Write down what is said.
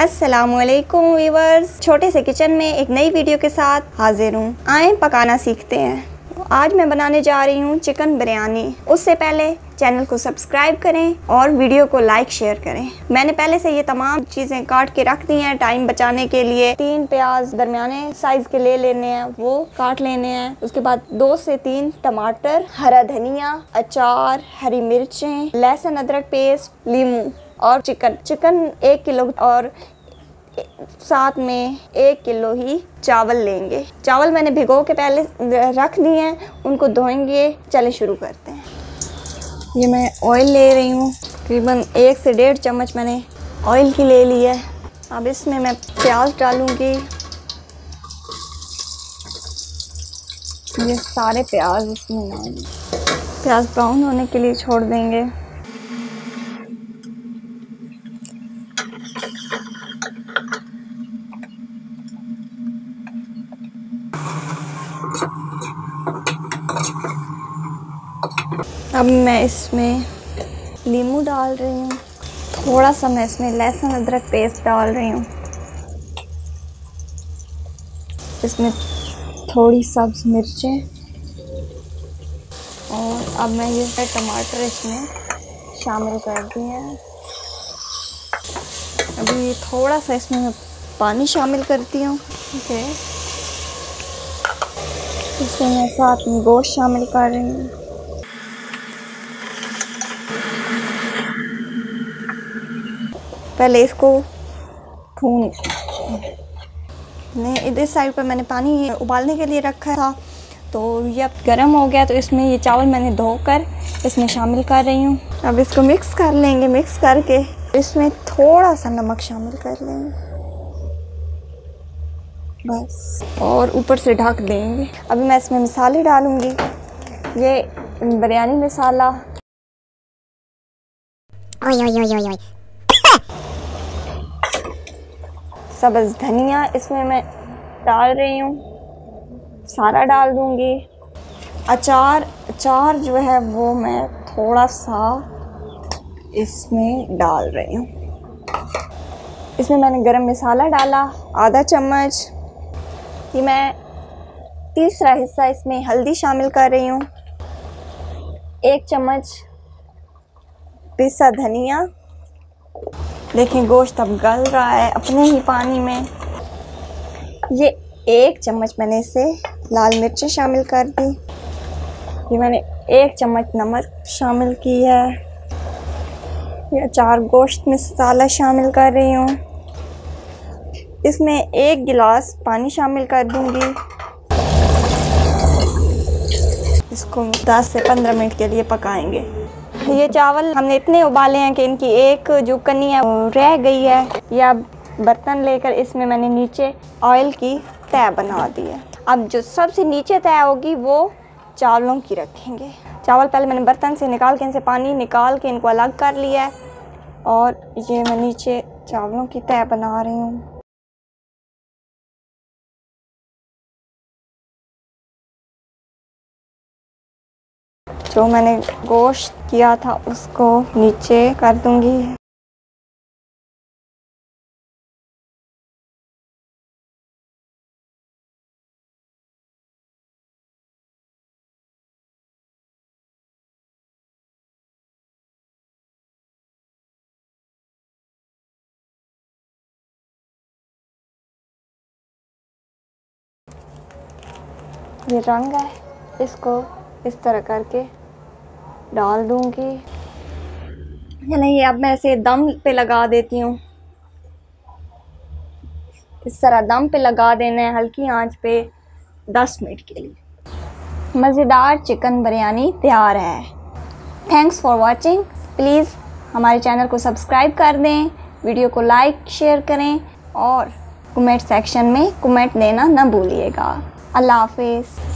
अस्सलामुअलैकुम व्यूअर्स, छोटे से किचन में एक नई वीडियो के साथ हाजिर हूँ। आए पकाना सीखते हैं। आज मैं बनाने जा रही हूँ चिकन बिरयानी। उससे पहले चैनल को सब्सक्राइब करें और वीडियो को लाइक शेयर करें। मैंने पहले से ये तमाम चीज़ें काट के रख दी हैं टाइम बचाने के लिए। 3 प्याज दरमियाने साइज के ले लेने हैं, वो काट लेने हैं। उसके बाद 2 से 3 टमाटर, हरा धनिया, अचार, हरी मिर्चें, लहसुन अदरक पेस्ट, लीमू और चिकन 1 किलो और साथ में 1 किलो ही चावल लेंगे। चावल मैंने भिगो के पहले रख दिए हैं, उनको धोएंगे। चले शुरू करते हैं। ये मैं ऑयल ले रही हूँ, तकरीबन 1 से 1.5 चम्मच मैंने ऑयल की ले ली है। अब इसमें मैं प्याज डालूँगी। ये सारे प्याज इसमें डालेंगे। प्याज ब्राउन होने के लिए छोड़ देंगे। अब मैं इसमें नींबू डाल रही हूँ। थोड़ा सा मैं इसमें लहसुन अदरक पेस्ट डाल रही हूँ। इसमें थोड़ी सब्ज़ मिर्चें और अब मैं ये टमाटर इसमें शामिल कर दिए हैं। अभी थोड़ा सा इसमें मैं पानी शामिल करती हूँ। ठीक है, इसमें मैं साथ में गोश्त शामिल कर रही हूँ। पहले इसको भून नहीं, इधर साइड पर मैंने पानी उबालने के लिए रखा था, तो ये अब गर्म हो गया। तो इसमें ये चावल मैंने धोकर इसमें शामिल कर रही हूँ। अब इसको मिक्स कर लेंगे। मिक्स करके इसमें थोड़ा सा नमक शामिल कर लेंगे बस, और ऊपर से ढक देंगे। अभी मैं इसमें मसाले डालूँगी। ये बिरयानी मसाला, सब्ज़ धनिया इसमें मैं डाल रही हूँ, सारा डाल दूँगी। अचार जो है वो मैं थोड़ा सा इसमें डाल रही हूँ। इसमें मैंने गरम मसाला डाला आधा चम्मच। ये मैं तीसरा हिस्सा इसमें हल्दी शामिल कर रही हूँ। 1 चम्मच पिसा धनिया। देखें गोश्त अब गल रहा है अपने ही पानी में। ये 1 चम्मच मैंने इसे लाल मिर्चें शामिल कर दी। ये मैंने 1 चम्मच नमक शामिल की है। ये 4 गोश्त मसाला शामिल कर रही हूँ। इसमें 1 गिलास पानी शामिल कर दूँगी। इसको 10 से 15 मिनट के लिए पकाएंगे। ये चावल हमने इतने उबाले हैं कि इनकी एक जो कनी है वो रह गई है। या बर्तन लेकर इसमें मैंने नीचे ऑयल की तह बना दी है। अब जो सबसे नीचे तह होगी वो चावलों की रखेंगे। चावल पहले मैंने बर्तन से निकाल के इनसे पानी निकाल के इनको अलग कर लिया है, और ये मैं नीचे चावलों की तह बना रही हूँ। जो मैंने गोश्त किया था उसको नीचे कर दूंगी। ये रंग है, इसको इस तरह करके डाल दूंगी। नहीं, अब मैं इसे दम पे लगा देती हूँ। इस तरह दम पे लगा देना है हल्की आंच पे 10 मिनट के लिए। मज़ेदार चिकन बिरयानी तैयार है। Thanks for watching. प्लीज़ हमारे चैनल को सब्सक्राइब कर दें, वीडियो को लाइक शेयर करें और कमेंट सेक्शन में कमेंट देना न भूलिएगा। अल्लाह हाफिज़।